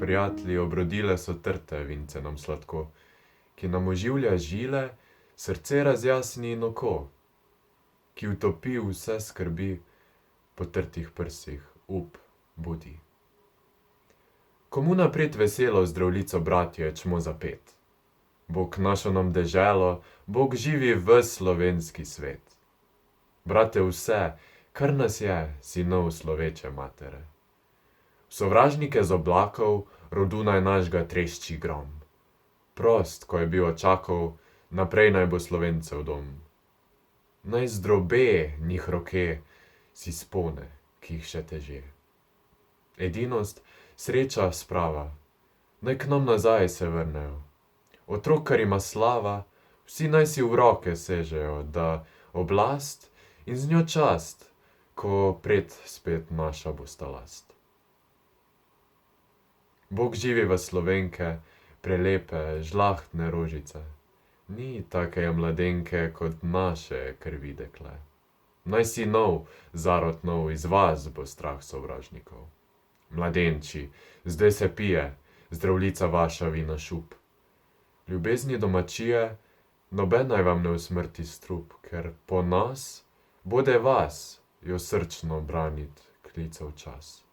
prijatelji, obrodile so trte vince nam sladko, ki nam oživlja žile, srce razjasni in oko, ki utopi vse skrbi, po trtih prsih up budi. Komu napred veselo zdravljico bratje čmo zapet? Bog našo nam deželo, Bog živi ves slovenski svet. Brate, vse, kar nas je, sinov sloveče matere. Sovražnike z oblakov, rodu naj našega trešči grom. Prost, ko je bil očakov, naprej naj bo Slovencev dom. Naj zdrobe njih roke, si spone, ki jih še teže. Edinost, sreča, sprava, naj k nam nazaj se vrnejo. Otrok, kar ima slava, vsi naj si v roke sežejo, da oblast in z njo čast, ko pred spet naša bosta last. Bog živi v Slovenke, prelepe, žlahtne rožice. Ni take mladenke kot naše krvi dekle. Naj si nov, zarod nov, iz vas bo strah sovražnikov. Mladenči, zdaj se pije, zdravljica vaša vina šup. Ljubezni domačije, noben naj vam ne usmrti strup, ker po nas bode vas jo srčno branit klical čas.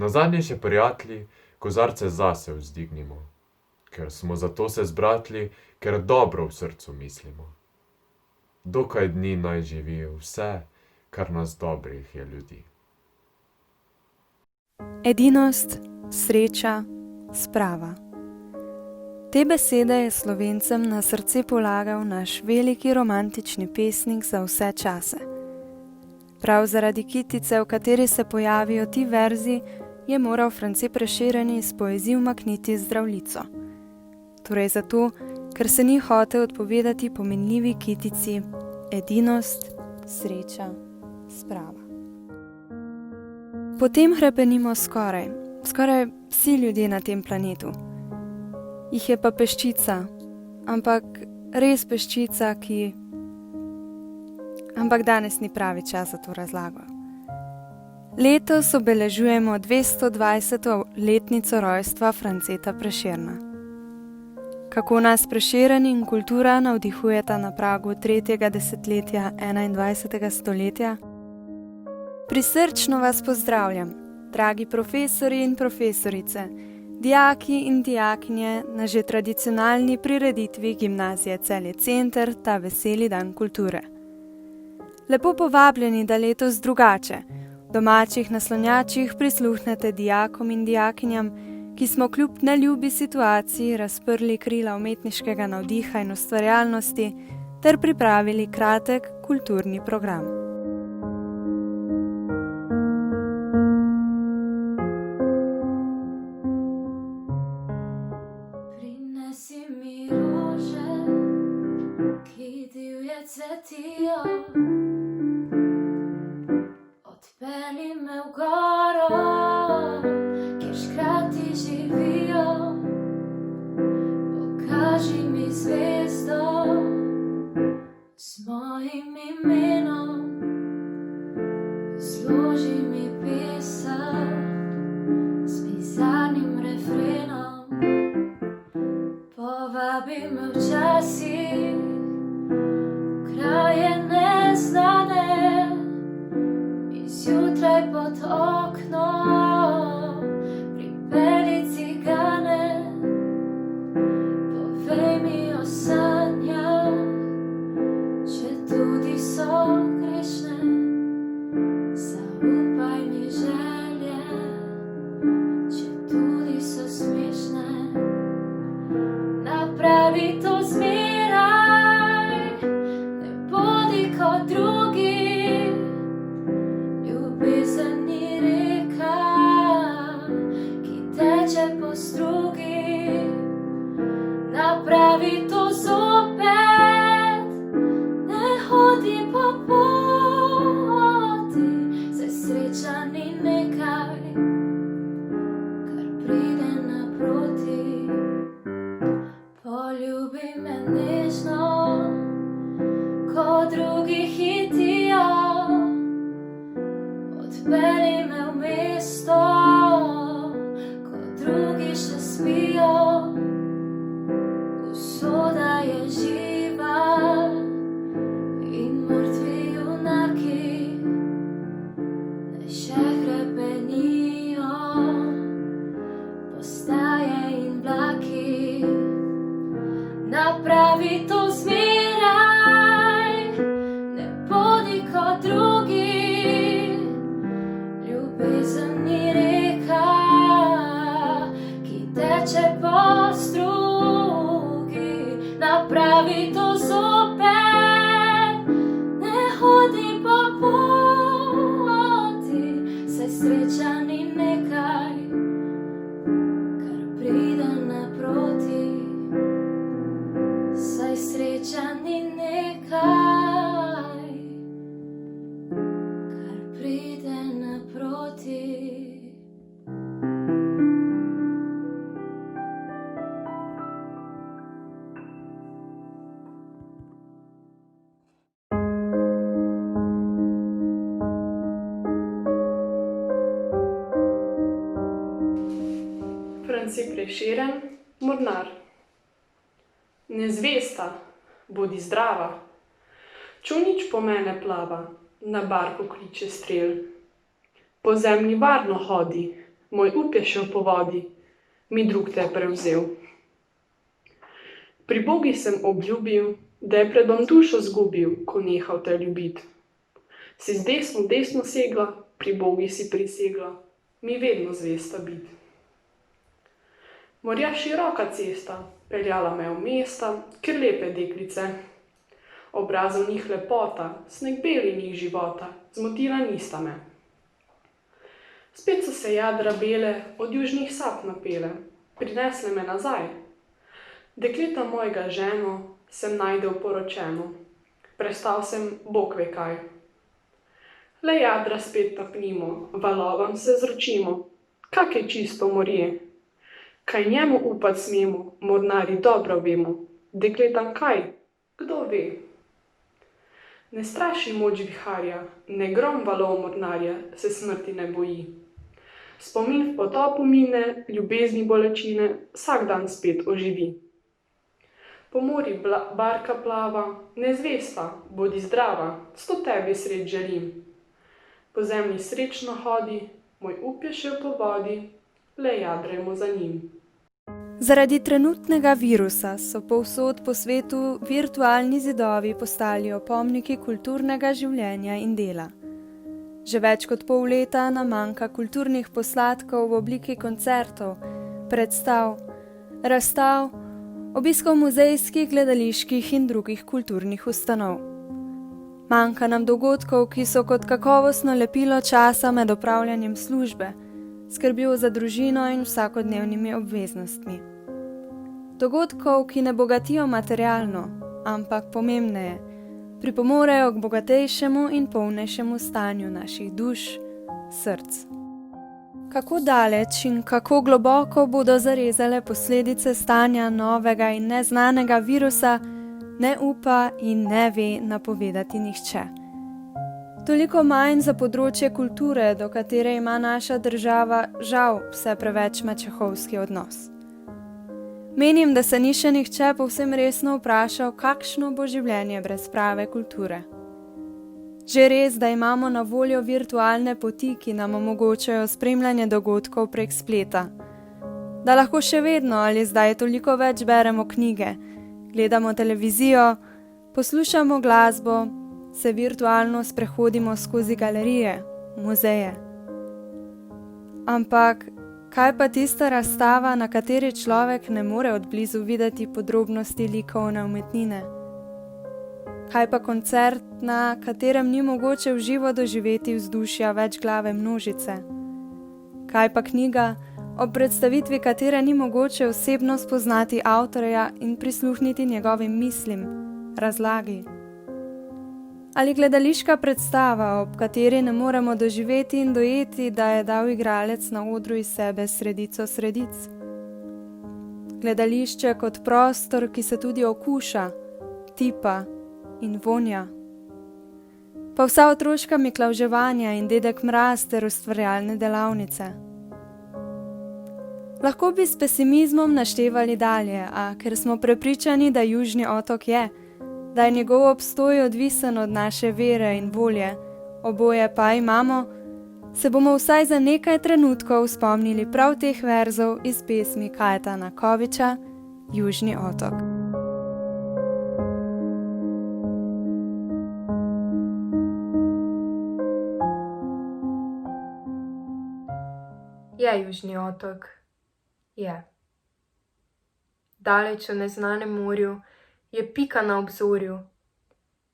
Nazadnje še prijatelji, kozarce zase vzdignimo, ker smo zato se zbratli, ker dobro v srcu mislimo. Dokaj dni naj živi vse, kar nas dobrih je ljudi. Edinost, sreča, sprava. Te besede je Slovencem na srce polagal naš veliki romantični pesnik za vse čase. Prav zaradi kitice, v kateri se pojavijo ti verzi, je moral France Prešeren iz poezij umakniti zdravljico. Torej zato, ker se ni hotel odpovedati pomenljivi kitici edinost, sreča, sprava. Potem hrepenimo skoraj vsi ljudje na tem planetu. Jih je pa peščica, ampak res peščica, Ampak danes ni pravi čas za to razlago. Letos obeležujemo 220. letnico rojstva Franceta Prešerna. Kako nas Prešeren in kultura navdihujeta na pragu 3. desetletja 21. stoletja? Prisrčno vas pozdravljam, dragi profesori in profesorice, dijaki in dijakinje na že tradicionalni prireditvi Gimnazije Celje Center ta veseli dan kulture. Lepo povabljeni, da letos drugače, v domačih naslonjačih prisluhnete dijakom in dijakinjam, ki smo kljub neljubi situaciji razprli krila umetniškega navdiha in ustvarjalnosti ter pripravili kratek kulturni program. Prinesi mi rože, ki divje cvetijo, odpelji me v goro, kjer škrati živijo, pokaži mi zvezdo z mojim imenom, zloži mi pesem s bizarnim refrenom, povabi Vabi me včasih kraje neznane, izjutraj pod oknom pripelji cigane. Povej mi o sanjah, četudi so grešne, zaupaj mi želje, četudi so smešne. Napravi to zmeraj, ne bodi kot drugi. Ljubezen ni reka, ki teče po strugi. Napravi to zopet, ne hodi po poti, saj sreča ni nekaj, kar pride naproti. Poljubi me nežno, ko drugi hitijo, odpelji me v mesto, ko drugi še spijo. Usoda je živa in mrtvi junaki ne še hrepenijo, postaje in vlaki. Napravi to zmeraj, ne bodi kot drugi. Ljubezen ni reka, ki teče po strugi. Napravi to zopet, ne hodi po poti, saj sreča ni nekaj, kar pride naproti. Saj sreča ni nekaj, kar pride naproti. France Prešeren, mornar. Nezvesta, bodi zdrava, čolnič po mene plava, na barku kliče strel. Po zemlji varno hodi, moj up je šel po vodi, mi drug te je prevzel. Pri Bogi sem obljubil, da je predom dušo zgubil, ko nehal te ljubit. Si z desno segla, pri Bogi si prisegla, mi vedno zvesta bit. Morja široka cesta, peljala me v mesta, kjer lepe deklice. Obraz v njih lepota, sneg beli njih života, zmotila nista me. Spet so se jadra bele od južnih sap napele, prinesle me nazaj. Dekleta mojega ženo sem najdel poročeno, prestal sem Bog ve kaj. Le jadra spet napnimo, valovom se zročimo, kak je čisto morje. Kaj njemu upat smemo, mornari dobro vemo, dekletam kaj, kdo ve. Ne straši moč viharja, ne grom valov mornarja, se smrti ne boji. Spomin v potopu mine, ljubezni bolečine, vsak dan spet oživi. Po morju barka plava, nezvesta, bodi zdrava, sto tebi sreč želim. Po zemlji srečno hodi, moj up je šel po vodi, le jadrajmo za njim. Zaradi trenutnega virusa so povsod po svetu virtualni zidovi postali opomniki kulturnega življenja in dela. Že več kot pol leta nam manjka kulturnih posladkov v obliki koncertov, predstav, razstav, obiskov muzejskih, gledaliških in drugih kulturnih ustanov. Manjka nam dogodkov, ki so kot kakovostno lepilo časa med opravljanjem službe, skrbjo za družino in vsakodnevnimi obveznostmi. Dogodkov, ki ne bogatijo materialno, ampak pomembneje, pripomorejo k bogatejšemu in polnejšemu stanju naših duš, src. Kako daleč in kako globoko bodo zarezale posledice stanja novega in neznanega virusa, ne upa in ne ve napovedati nihče. Toliko manj za področje kulture, do katere ima naša država žal vse preveč mačehovski odnos. Menim, da se ni še nihče povsem resno vprašal, kakšno bo življenje brez prave kulture. Že res, da imamo na voljo virtualne poti, ki nam omogočajo spremljanje dogodkov prek spleta. Da lahko še vedno ali zdaj toliko več beremo knjige, gledamo televizijo, poslušamo glasbo, se virtualno sprehodimo skozi galerije, muzeje. Ampak kaj pa tista razstava, na kateri človek ne more od blizu videti podrobnosti likovne umetnine? Kaj pa koncert, na katerem ni mogoče v živo doživeti vzdušja večglave množice? Kaj pa knjiga, ob predstavitvi katere ni mogoče osebno spoznati avtorja in prisluhniti njegovim mislim, razlagi? Ali gledališka predstava, ob kateri ne moremo doživeti in dojeti, da je dal igralec na odru iz sebe sredico sredic? Gledališče kot prostor, ki se tudi okuša, tipa in vonja. Pa vsa otroška miklavževanja in Dedek Mraz ter ustvarjalne delavnice. Lahko bi s pesimizmom naštevali dalje, a ker smo prepričani, da Južni otok je, da je njegov obstoj odvisen od naše vere in volje, oboje pa imamo, se bomo vsaj za nekaj trenutkov spomnili prav teh verzov iz pesmi Kajetana Koviča Južni otok. Je Južni otok. Je. Daleč v neznanem morju je pika na obzorju,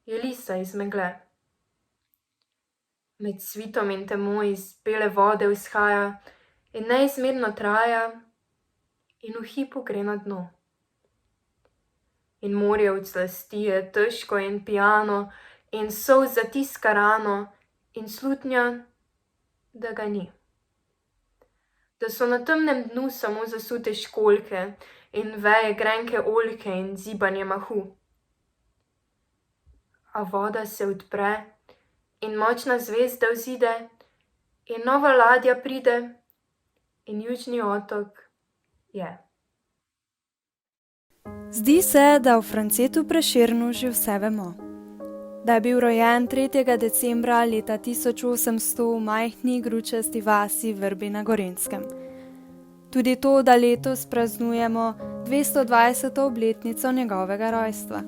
je lisa iz megle. Med svitom in temo iz bele vode vzhaja in neizmerno traja in v hipu gre na dno. In morje od zlasti je težko in pijano in solz zatiska rano in slutnja, da ga ni. Da so na temnem dnu samo zasute školjke in veje grenke oljke in zibanje mahu. A voda se odpre in močna zvezda vzide in nova ladja pride in Južni otok je. Zdi se, da v Francetu Prešernu že vse vemo. Da je bil rojen 3. decembra leta 1800 v majhni gručasti vasi Vrbi na Gorenjskem. Tudi to, da letos praznujemo 220. obletnico njegovega rojstva,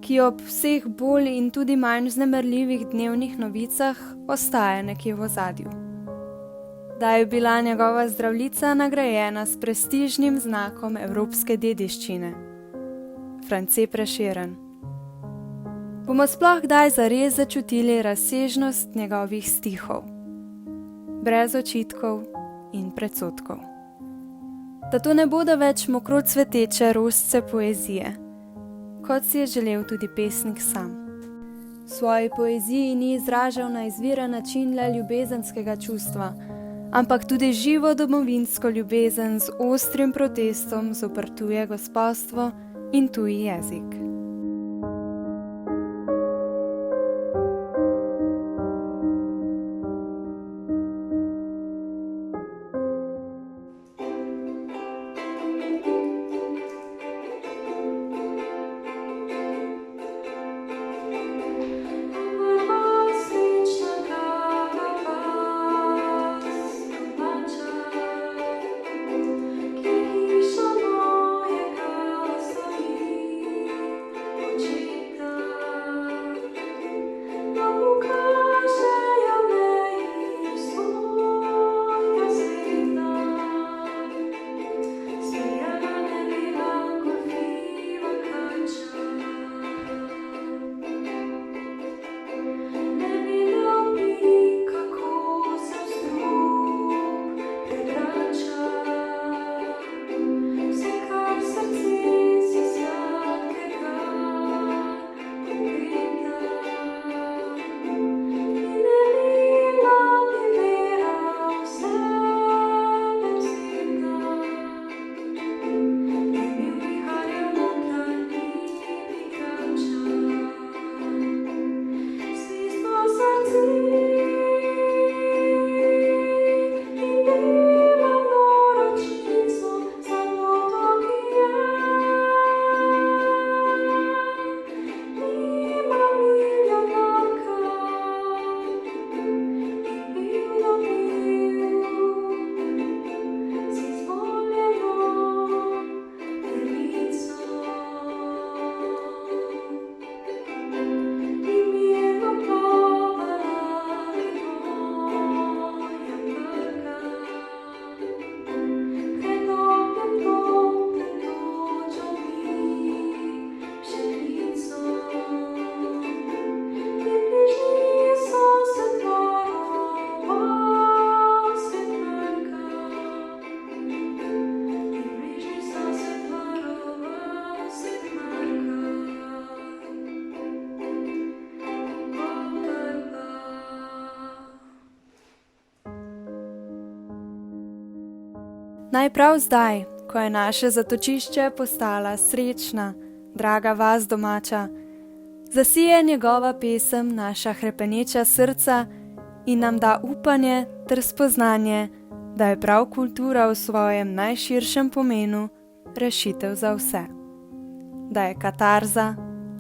ki ob vseh bolj in tudi manj vznemirljivih dnevnih novicah ostaja nekje v ozadju. Da je bila njegova zdravljica nagrajena s prestižnim znakom evropske dediščine. France Prešeren. Bomo sploh kdaj zares začutili razsežnost njegovih stihov, brez očitkov in predsodkov. Da to ne bodo več mokro cveteče rožce poezije, kot si je želel tudi pesnik sam. V svoji poeziji ni izražal na izviren način le ljubezenskega čustva, ampak tudi živo domovinsko ljubezen z ostrim protestom zoper tuje gospodstvo in tuji jezik. Naj prav zdaj, ko je naše zatočišče postala srečna, draga vas domača, zasije njegova pesem naša hrepeneča srca in nam da upanje ter spoznanje, da je prav kultura v svojem najširšem pomenu rešitev za vse. Da je katarza,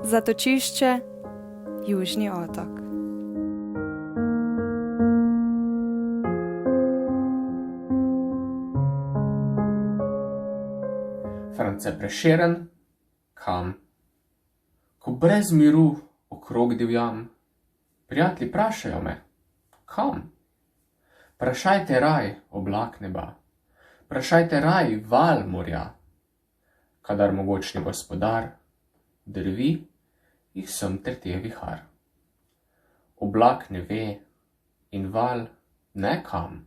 zatočišče, Južni otok. France Prešeren, kam? Ko brez miru okrog divjam, prijatelji prašajo me, kam? Prašajte raj, oblak neba, prašajte raj, val morja, kadar mogočni gospodar drvi jih sem ter te vihar. Oblak ne ve in val ne kam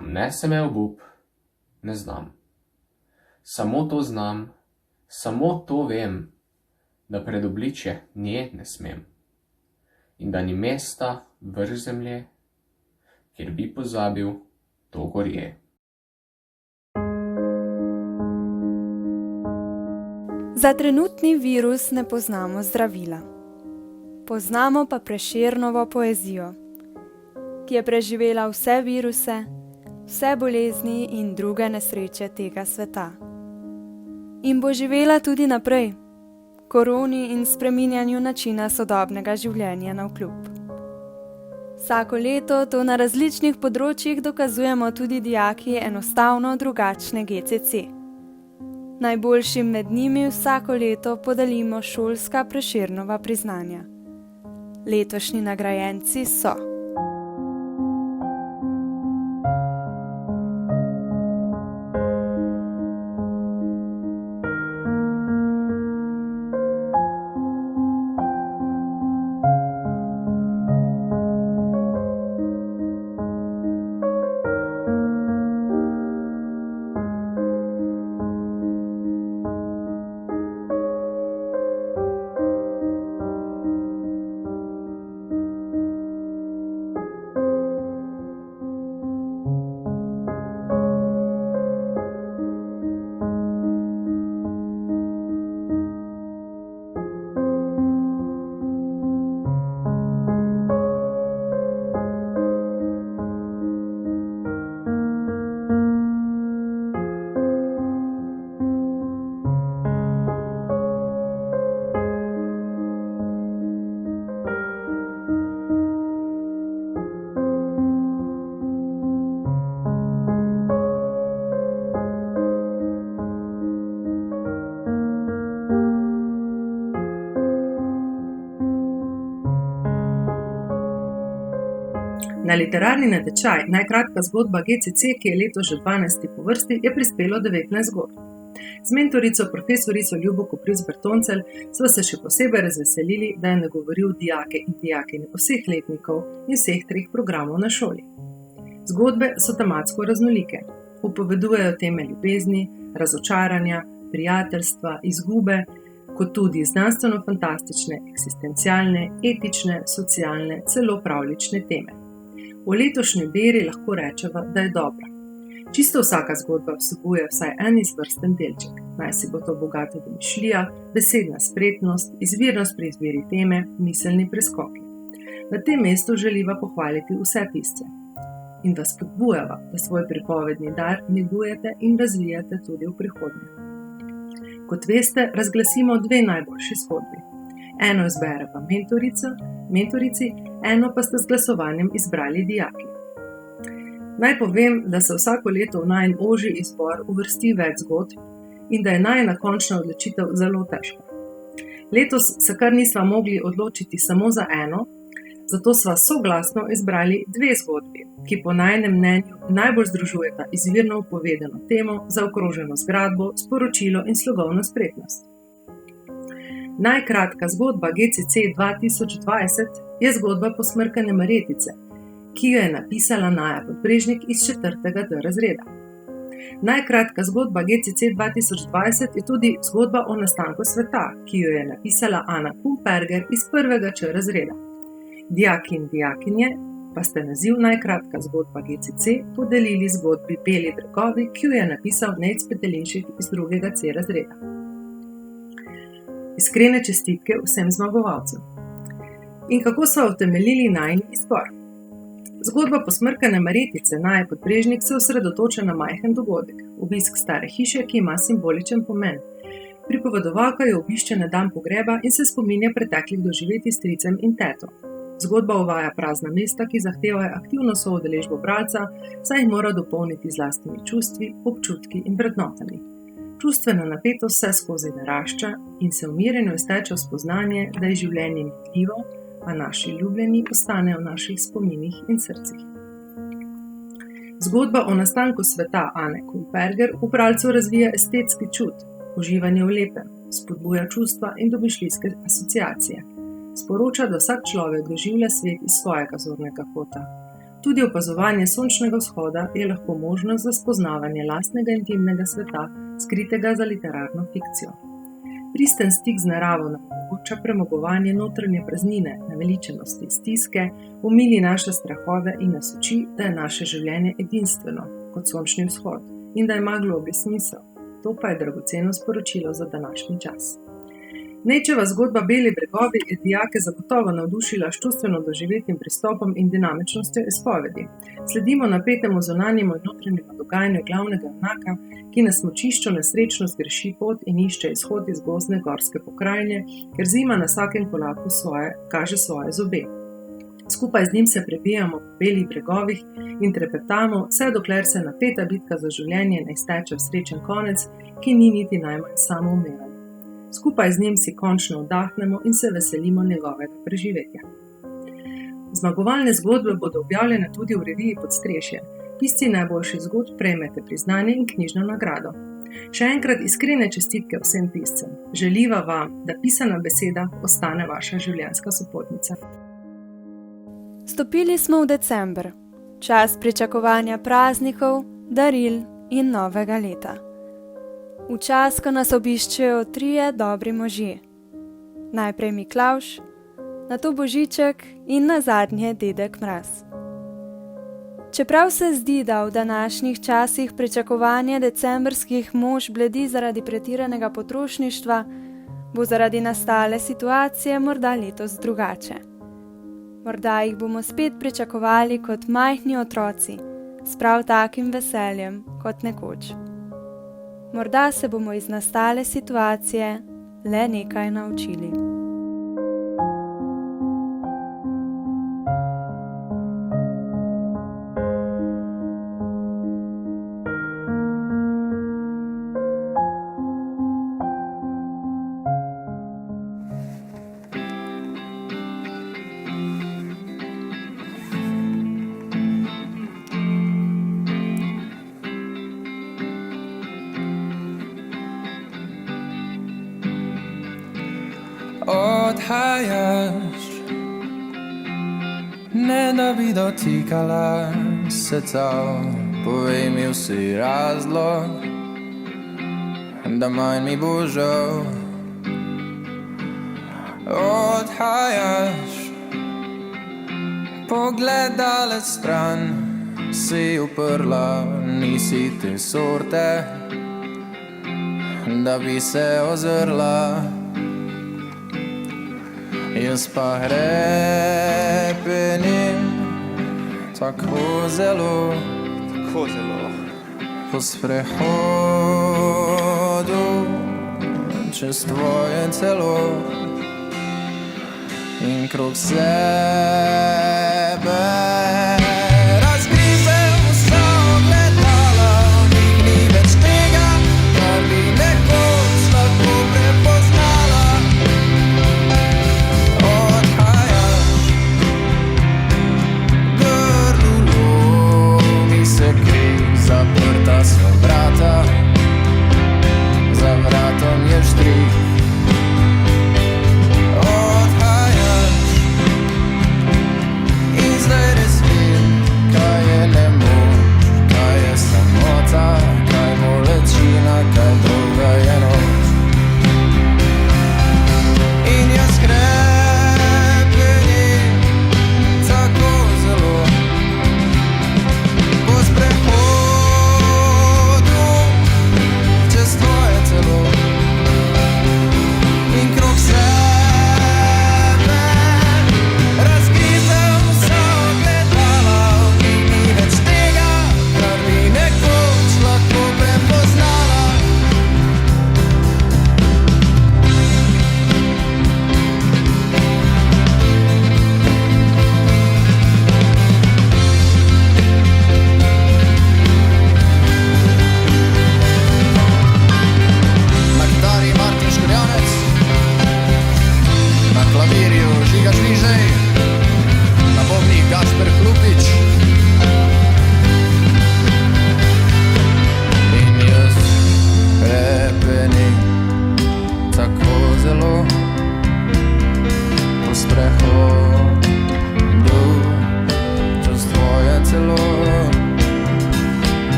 nese me obup, ne znam. Samo to znam, samo to vem, da pred obličje nje ne smem in da ni mesta vrh zemlje, kjer bi pozabil to gorje. Za trenutni virus ne poznamo zdravila. Poznamo pa Prešernovo poezijo, ki je preživela vse viruse, vse bolezni in druge nesreče tega sveta. In bo živela tudi naprej, koroni in spreminjanju načina sodobnega življenja navkljub. Vsako leto to na različnih področjih dokazujemo tudi dijaki enostavno drugačne GCC. Najboljšim med njimi vsako leto podelimo šolska Prešernova priznanja. Letošnji nagrajenci so: Na literarni natečaj Najkratka zgodba GCC, ki je letos že 12. po vrsti, je prispelo 19 zgodb. Z mentorico profesorico Ljubo Koprivc Bertoncelj sva se še posebej razveselili, da je nagovoril dijake in dijakinje vseh letnikov in vseh 3 programov na šoli. Zgodbe so tematsko raznolike. Upovedujejo teme ljubezni, razočaranja, prijateljstva, izgube, kot tudi znanstveno-fantastične, eksistencialne, etične, socialne, celo pravljične teme. V letošnji beri lahko rečeva, da je dobra. Čisto vsaka zgodba vsebuje vsaj en izvrsten delček. Naj si bo to bogata domišljija, besedna spretnost, izvirnost pri izbiri teme, miselni preskoki. Na tem mestu želiva pohvaliti vse pisce in vas spodbujava, da svoj pripovedni dar negujete in razvijate tudi v prihodnje. Kot veste, razglasimo 2 najboljši zgodbi. Eno izbereva mentorici, eno pa sta z glasovanjem izbrali dijaki. Naj povem, da se vsako leto v najin ožji izbor uvrsti več zgodb in da je najina končna odločitev zelo težka. Letos se kar nisva mogli odločiti samo za eno, zato sva soglasno izbrali 2 zgodbi, ki po najinem mnenju najbolj združujeta izvirno upovedano temo, zaokroženo zgradbo, sporočilo in slogovno spretnost. Najkratka zgodba GCC 2020 je zgodba Posmrkane Marjetice, ki jo je napisala Naja Podbrežnik iz 4. D razreda. Najkratka zgodba GCC 2020 je tudi zgodba o nastanku sveta, ki jo je napisala Ana Kumperger iz 1. Č razreda. Dijaki in dijakinje pa ste naziv Najkratka zgodba GCC podelili zgodbi Beli bregovi, ki jo je napisal Nejc Petelinšek iz 2. C razreda. Iskrene čestitke vsem zmagovalcem. In kako so utemeljili najin izbor? Zgodba Posmrkane Marjetice Naje Podbrežnik se osredotoča na majhen dogodek, obisk stare hiše, ki ima simboličen pomen. Pripovedovalka jo obišče na dan pogreba in se spominja preteklih doživetij s stricem in teto. Zgodba uvaja prazna mesta, ki zahtevajo aktivno soudeležbo bralca, saj jih mora dopolniti z lastnimi čustvi, občutki in vrednotami. Čustvena napetost vse skozi narašča in se umirjeno izteče v spoznanje, da je življenje minljivo, a naši ljubljeni ostanejo v naših spominih in srcih. Zgodba o nastanku sveta Ane Kumperger v bralcu razvija estetski čut, uživanje v lepem, spodbuja čustva in domišljijske asociacije. Sporoča, da vsak človek doživlja svet iz svojega zornega kota. Tudi opazovanje sončnega vzhoda je lahko možnost za spoznavanje lastnega intimnega sveta, skritega za literarno fikcijo. Pristen stik z naravo nam omogoča premagovanje notranje praznine, naveličenosti, stiske, umili naše strahove in nas uči, da je naše življenje edinstveno, kot sončni vzhod, in da ima globlji smisel. To pa je dragoceno sporočilo za današnji čas. Nejčeva zgodba Beli bregovi je dijake zagotovo navdušila s čustveno doživetim pristopom in dinamičnostjo izpovedi. Sledimo napetemu zunanjemu in notranjemu dogajanju glavnega junaka, ki na smučišču nesrečno zgreši pot in išče izhod iz gozdne gorske pokrajine, ker zima na vsakem koraku kaže svoje zobe. Skupaj z njim se prebijamo po belih bregovih in trepetamo, vse dokler se napeta bitka za življenje ne izteče v srečen konec, ki ni niti najmanj samoumeven. Skupaj z njim si končno vdahnemo in se veselimo njegovega preživetja. Zmagovalne zgodbe bodo objavljene tudi v reviji Podstrešje. Pisci najboljših zgodb prejmete priznanje in knjižno nagrado. Še enkrat iskrene čestitke vsem piscem. Želiva vam, da pisana beseda ostane vaša življenjska sopotnica. Stopili smo v december, čas pričakovanja praznikov, daril in novega leta. V čas, ko nas obiščejo 3 dobri možje. Najprej Miklavž, nato Božiček in nazadnje Dedek Mraz. Čeprav se zdi, da v današnjih časih pričakovanje decembrskih mož bledi zaradi pretiranega potrošništva, bo zaradi nastale situacije morda letos drugače. Morda jih bomo spet pričakovali kot majhni otroci, s prav takim veseljem kot nekoč. Morda se bomo iz nastale situacije le nekaj naučili. Odhajaš, ne da bi dotikala srca, povej mi vsi razlog, da manj mi bo žal. Odhajaš, pogled daleč stran, si uprla, nisi te sorte, da bi se ozrla. Jaz pa hrepenim tako zelo po sprehodu čez tvoje telo in krog sebe